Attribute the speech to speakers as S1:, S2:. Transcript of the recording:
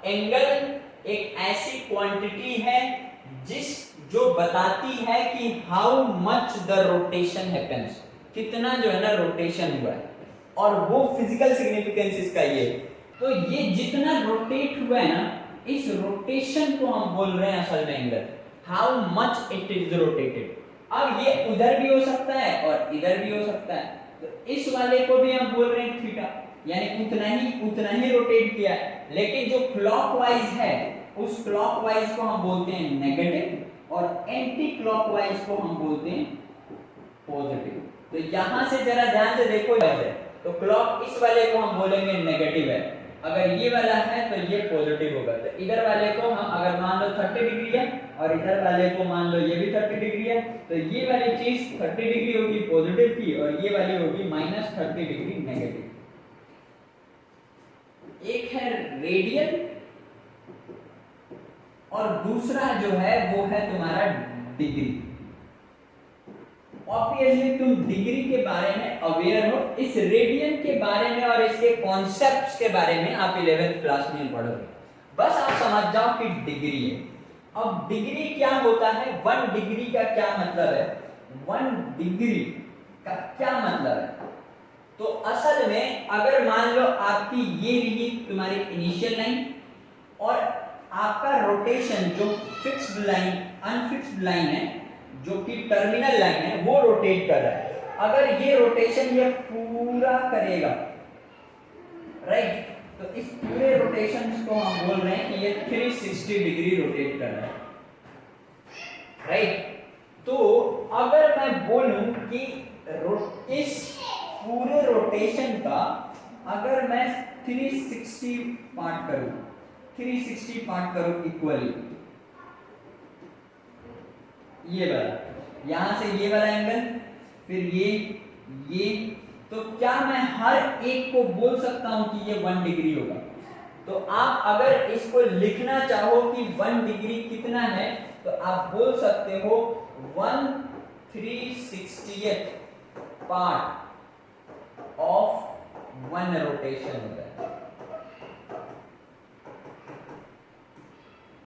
S1: Angle एक ऐसी quantity है जो बताती है कि how much the rotation happens, कितना जो है ना रोटेशन हुआ है, और वो फिजिकल सिग्निफिकेंस इसका ये। तो ये जितना रोटेट हुआ है ना, इस रोटेशन को हम बोल रहे हैं असल में angle, how much it is rotated. अब ये उधर भी हो सकता है और इधर भी हो सकता है, तो इस वाले को भी हम बोल रहे हैं थीटा, यानी उतना ही रोटेट किया है। लेकिन जो क्लॉकवाइज है उस क्लॉकवाइज को हम बोलते हैं नेगेटिव, और एंटी क्लॉकवाइज को हम बोलते हैं पॉजिटिव। तो यहां से जरा ध्यान से देखो, ऐसे तो क्लॉक इस वाले को हम बोलेंगे नेगेटिव है, अगर ये वाला है तो ये पॉजिटिव होगा। तो इधर वाले को हम अगर मान लो 30 डिग्री है और इधर वाले को मान लो ये भी 30 डिग्री है, तो ये वाली चीज 30 डिग्री होगी पॉजिटिव की और ये वाली होगी -30 डिग्री नेगेटिव। एक है रेडियल और दूसरा जो है वो है तुम्हारा डिग्री। ऑब्वियसली तुम डिग्री के बारे में अवेयर हो, इस रेडियन के बारे में और इसके कॉन्सेप्ट्स के बारे में आप 11th क्लास में पढ़ोगे। बस आप समझ जाओ कि डिग्री है। अब डिग्री क्या होता है, 1 डिग्री का क्या मतलब है, 1 डिग्री का क्या मतलब है। तो असल में अगर मान लो आपकी ये रही तुम्हारी इनिशियल लाइन और आपका रोटेशन जो फिक्स्ड लाइन अनफिक्स्ड लाइन है जो कि टर्मिनल लाइन है वो रोटेट कर रहा है, अगर ये रोटेशन ये पूरा करेगा, राइट, तो इस पूरे रोटेशन को हम बोल रहे हैं कि ये 360 डिग्री रोटेट कर रहा है, राइट। तो अगर मैं बोलूं कि इस पूरे रोटेशन का अगर मैं 360 पार्ट करूं, 360 पार्ट करूं इक्वली, ये वाला यहां से ये वाला एंगल, फिर ये, तो क्या मैं हर एक को बोल सकता हूं कि ये 1 डिग्री होगा। तो आप अगर इसको लिखना चाहो कि 1 डिग्री कितना है, तो आप बोल सकते हो 1/360th पार्ट ऑफ 1 रोटेशन होता है।